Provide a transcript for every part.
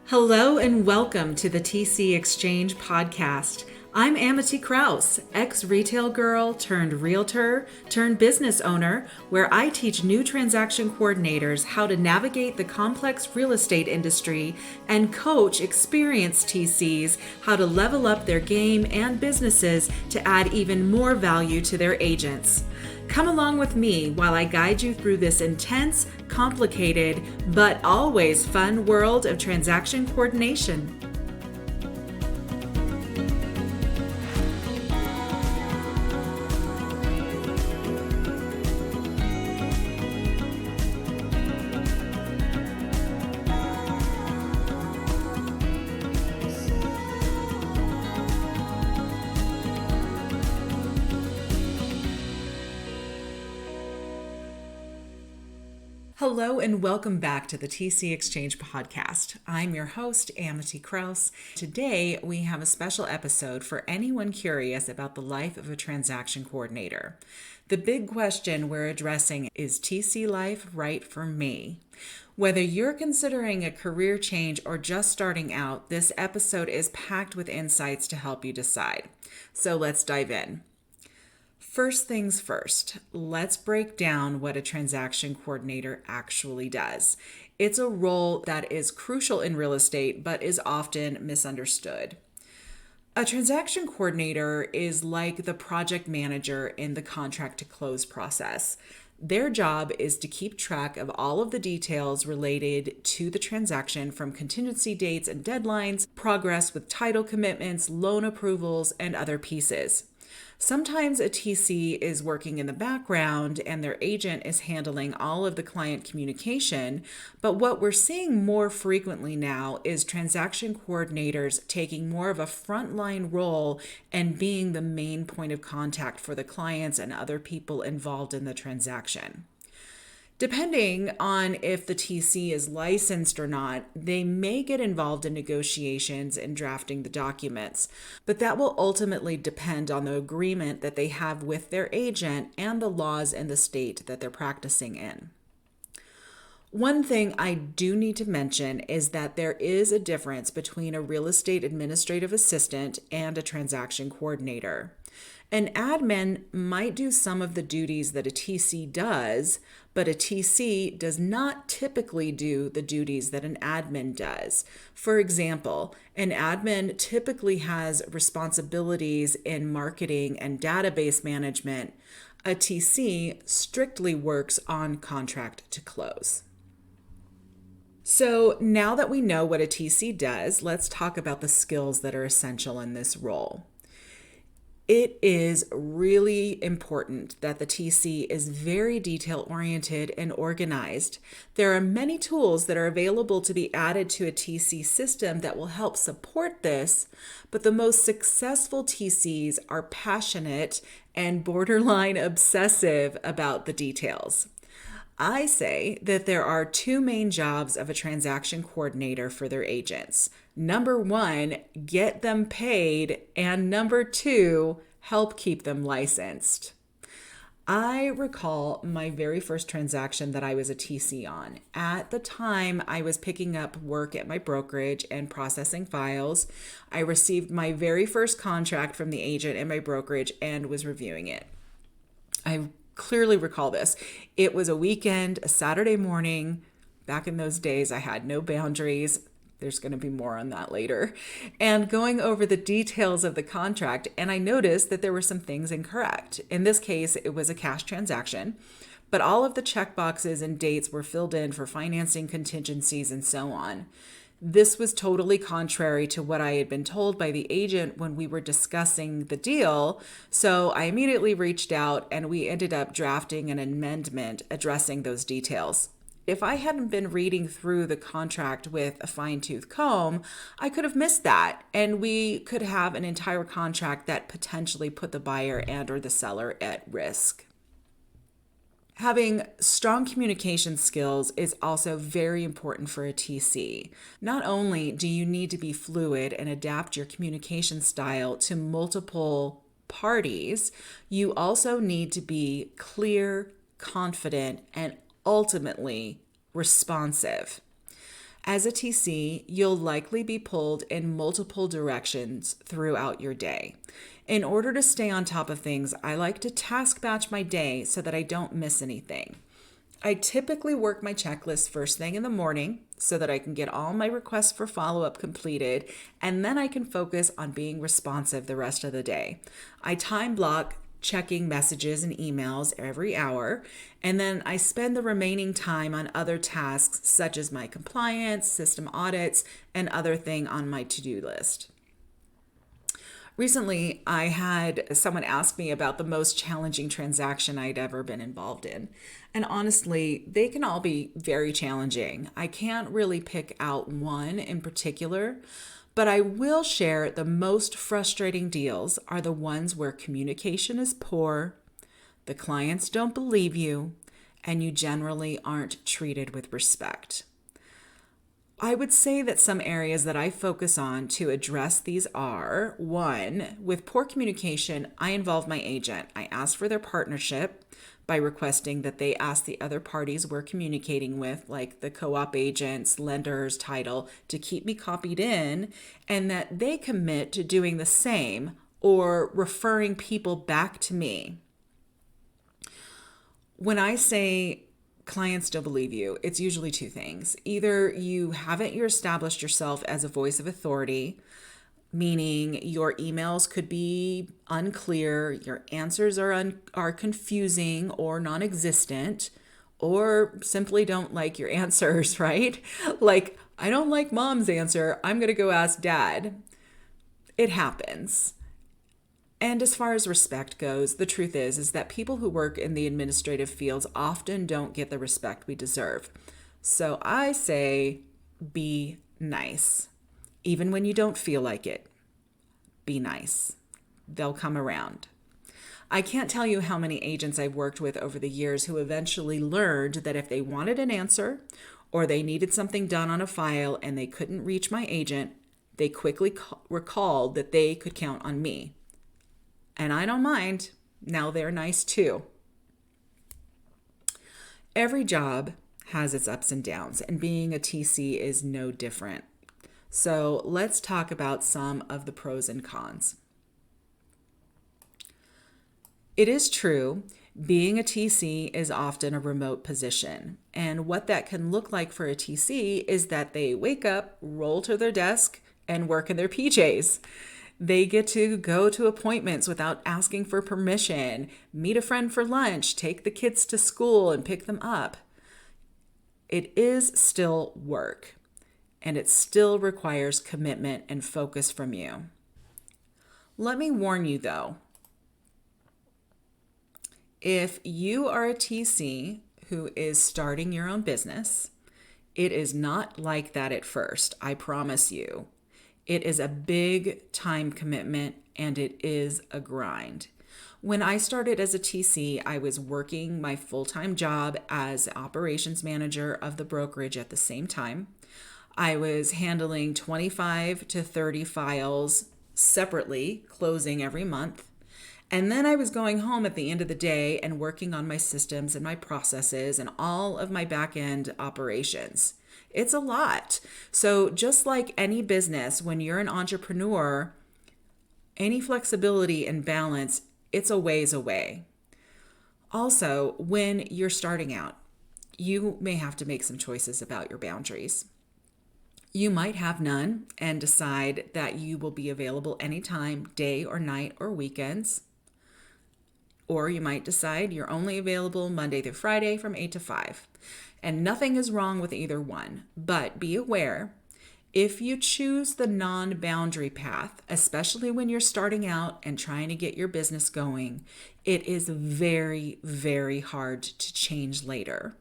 Hello and welcome to the TC Exchange podcast. I'm Amity Kraus, ex-retail girl turned realtor turned business owner, where I teach new transaction coordinators how to navigate the complex real estate industry and coach experienced TCs how to level up their game and businesses to add even more value to their agents. Come along with me while I guide you through this intense, complicated, but always fun world of transaction coordination. Hello and welcome back to the TC Exchange podcast. I'm your host, Amity Kraus. Today, we have a special episode for anyone curious about the life of a transaction coordinator. The big question we're addressing is TC life right for me? Whether you're considering a career change or just starting out, this episode is packed with insights to help you decide. So let's dive in. First things first, let's break down what a transaction coordinator actually does. It's a role that is crucial in real estate, but is often misunderstood. A transaction coordinator is like the project manager in the contract to close process. Their job is to keep track of all of the details related to the transaction, from contingency dates and deadlines, progress with title commitments, loan approvals, and other pieces. Sometimes a TC is working in the background and their agent is handling all of the client communication, but what we're seeing more frequently now is transaction coordinators taking more of a frontline role and being the main point of contact for the clients and other people involved in the transaction. Depending on if the TC is licensed or not, they may get involved in negotiations and drafting the documents, but that will ultimately depend on the agreement that they have with their agent and the laws in the state that they're practicing in. One thing I do need to mention is that there is a difference between a real estate administrative assistant and a transaction coordinator. An admin might do some of the duties that a TC does, but a TC does not typically do the duties that an admin does. For example, an admin typically has responsibilities in marketing and database management. A TC strictly works on contract to close. So now that we know what a TC does, let's talk about the skills that are essential in this role. It is really important that the TC is very detail-oriented and organized. There are many tools that are available to be added to a TC system that will help support this, but the most successful TCs are passionate and borderline obsessive about the details. I say that there are two main jobs of a transaction coordinator for their agents. Number one, get them paid, and number two, help keep them licensed. I recall my very first transaction that I was a TC on. At the time, I was picking up work at my brokerage and processing files. I received my very first contract from the agent in my brokerage and was reviewing it. I clearly recall this. It was a weekend, a Saturday morning. Back in those days, I had no boundaries. There's going to be more on that later. And going over the details of the contract, and I noticed that there were some things incorrect. In this case, it was a cash transaction, but all of the checkboxes and dates were filled in for financing contingencies and so on. This was totally contrary to what I had been told by the agent when we were discussing the deal, so I immediately reached out and we ended up drafting an amendment addressing those details. If I hadn't been reading through the contract with a fine-tooth comb, I could have missed that, and we could have an entire contract that potentially put the buyer and or the seller at risk. Having strong communication skills is also very important for a TC. Not only do you need to be fluid and adapt your communication style to multiple parties, you also need to be clear, confident, and ultimately responsive. As a TC, you'll likely be pulled in multiple directions throughout your day. In order to stay on top of things, I like to task batch my day so that I don't miss anything. I typically work my checklist first thing in the morning so that I can get all my requests for follow-up completed, and then I can focus on being responsive the rest of the day. I time block checking messages and emails every hour, and then I spend the remaining time on other tasks such as my compliance, system audits, and other thing on my to-do list. Recently, I had someone ask me about the most challenging transaction I'd ever been involved in. And honestly, they can all be very challenging. I can't really pick out one in particular, but I will share the most frustrating deals are the ones where communication is poor, the clients don't believe you, and you generally aren't treated with respect. I would say that some areas that I focus on to address these are, one, with poor communication, I involve my agent. I ask for their partnership by requesting that they ask the other parties we're communicating with, like the co-op agents, lenders, title, to keep me copied in, and that they commit to doing the same or referring people back to me. When I say clients don't believe you, it's usually two things. Either you haven't established yourself as a voice of authority, meaning your emails could be unclear, your answers are confusing or non-existent, or simply don't like your answers, right? Like, I don't like mom's answer, I'm going to go ask dad. It happens. And as far as respect goes, the truth is that people who work in the administrative fields often don't get the respect we deserve. So I say, be nice. Even when you don't feel like it, be nice. They'll come around. I can't tell you how many agents I've worked with over the years who eventually learned that if they wanted an answer or they needed something done on a file and they couldn't reach my agent, they quickly recalled that they could count on me. And I don't mind. Now they're nice too. Every job has its ups and downs, and being a TC is no different. So let's talk about some of the pros and cons. It is true, being a TC is often a remote position. And what that can look like for a TC is that they wake up, roll to their desk, and work in their PJs. They get to go to appointments without asking for permission, meet a friend for lunch, take the kids to school and pick them up. It is still work, and it still requires commitment and focus from you. Let me warn you though, if you are a TC who is starting your own business, it is not like that at first, I promise you. It is a big time commitment and it is a grind. When I started as a TC, I was working my full-time job as operations manager of the brokerage at the same time. I was handling 25 to 30 files separately, closing every month. And then I was going home at the end of the day and working on my systems and my processes and all of my back-end operations. It's a lot. So just like any business, when you're an entrepreneur, any flexibility and balance, it's a ways away. Also, when you're starting out, you may have to make some choices about your boundaries. You might have none and decide that you will be available anytime, day or night or weekends. Or you might decide you're only available Monday through Friday from 8 to 5. And nothing is wrong with either one. But be aware, if you choose the non-boundary path, especially when you're starting out and trying to get your business going, it is very, very hard to change later.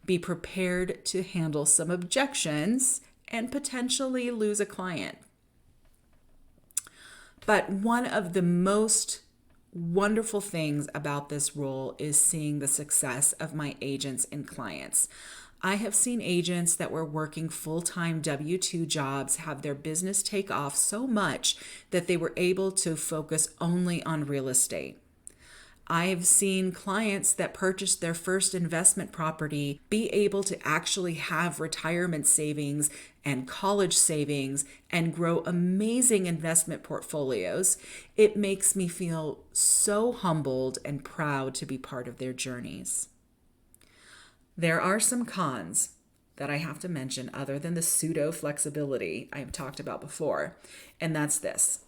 Be prepared to handle some objections and potentially lose a client. But one of the most wonderful things about this role is seeing the success of my agents and clients. I have seen agents that were working full-time W-2 jobs have their business take off so much that they were able to focus only on real estate. I've seen clients that purchased their first investment property be able to actually have retirement savings and college savings and grow amazing investment portfolios. It makes me feel so humbled and proud to be part of their journeys. There are some cons that I have to mention other than the pseudo flexibility I've talked about before, and that's this.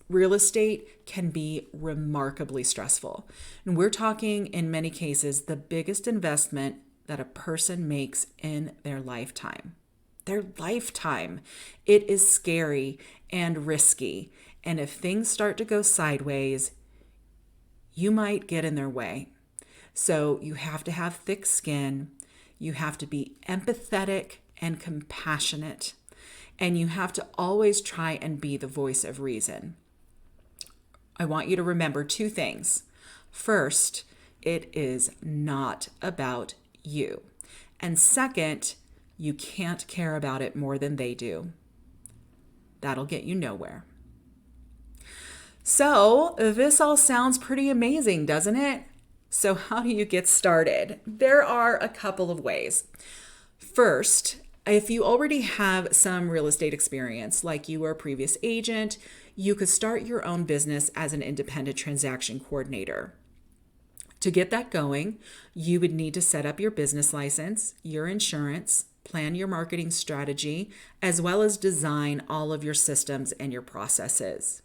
Real estate can be remarkably stressful. And we're talking, in many cases, the biggest investment that a person makes in their lifetime. Their lifetime. It is scary and risky. And if things start to go sideways, you might get in their way. So you have to have thick skin. You have to be empathetic and compassionate. And you have to always try and be the voice of reason. I want you to remember two things. First, it is not about you. And second, you can't care about it more than they do. That'll get you nowhere. So, this all sounds pretty amazing, doesn't it? So how do you get started? There are a couple of ways. First, if you already have some real estate experience, like you were a previous agent, you could start your own business as an independent transaction coordinator. To get that going, you would need to set up your business license, your insurance, plan your marketing strategy, as well as design all of your systems and your processes.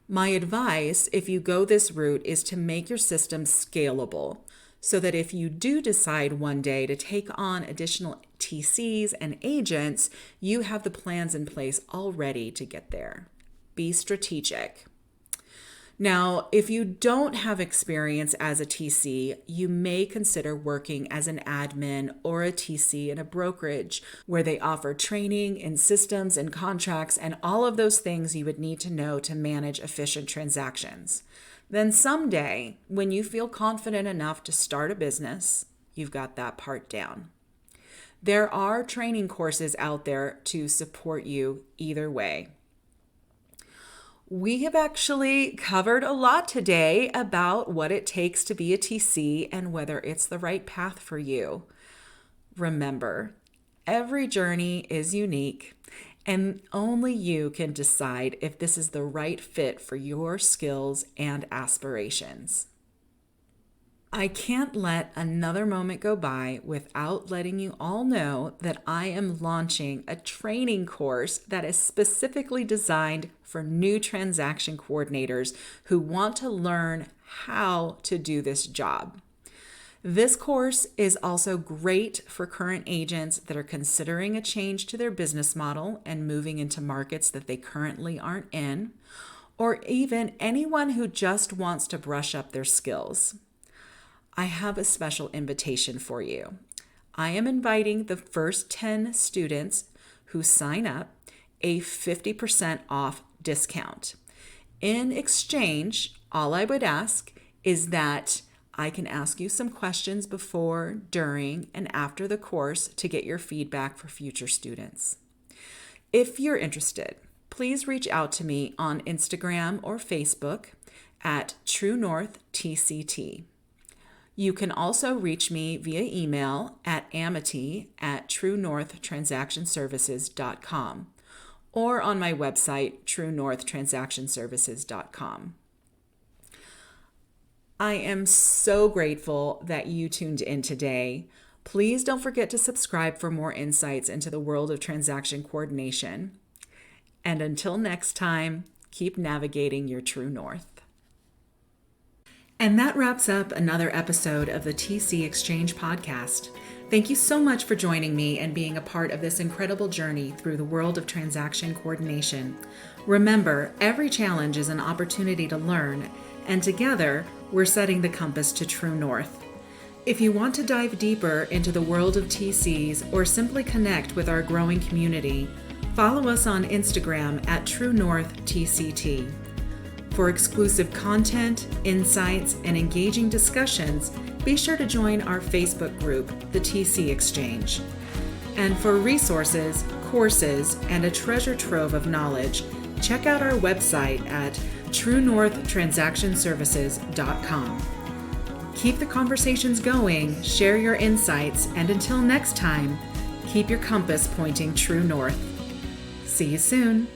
My advice, if you go this route, is to make your system scalable so that if you do decide one day to take on additional TCs and agents, you have the plans in place already to get there. Be strategic. Now, if you don't have experience as a TC, you may consider working as an admin or a TC in a brokerage where they offer training in systems and contracts and all of those things you would need to know to manage efficient transactions. Then someday, when you feel confident enough to start a business, you've got that part down. There are training courses out there to support you either way. We have actually covered a lot today about what it takes to be a TC and whether it's the right path for you. Remember, every journey is unique, and only you can decide if this is the right fit for your skills and aspirations. I can't let another moment go by without letting you all know that I am launching a training course that is specifically designed for new transaction coordinators who want to learn how to do this job. This course is also great for current agents that are considering a change to their business model and moving into markets that they currently aren't in, or even anyone who just wants to brush up their skills. I have a special invitation for you. I am inviting the first 10 students who sign up a 50% off discount. In exchange, all I would ask is that I can ask you some questions before, during, and after the course to get your feedback for future students. If you're interested, please reach out to me on Instagram or Facebook at True North TCT. You can also reach me via email at amity@truenorthtransactionservices.com or on my website, truenorthtransactionservices.com. I am so grateful that you tuned in today. Please don't forget to subscribe for more insights into the world of transaction coordination. And until next time, keep navigating your true north. And that wraps up another episode of the TC Exchange podcast. Thank you so much for joining me and being a part of this incredible journey through the world of transaction coordination. Remember, every challenge is an opportunity to learn, and together, we're setting the compass to true north. If you want to dive deeper into the world of TCs or simply connect with our growing community, follow us on Instagram at TrueNorthTCT. For exclusive content, insights, and engaging discussions, be sure to join our Facebook group, the TC Exchange. And for resources, courses, and a treasure trove of knowledge, check out our website at TrueNorthTransactionServices.com. Keep the conversations going, share your insights, and until next time, keep your compass pointing true north. See you soon.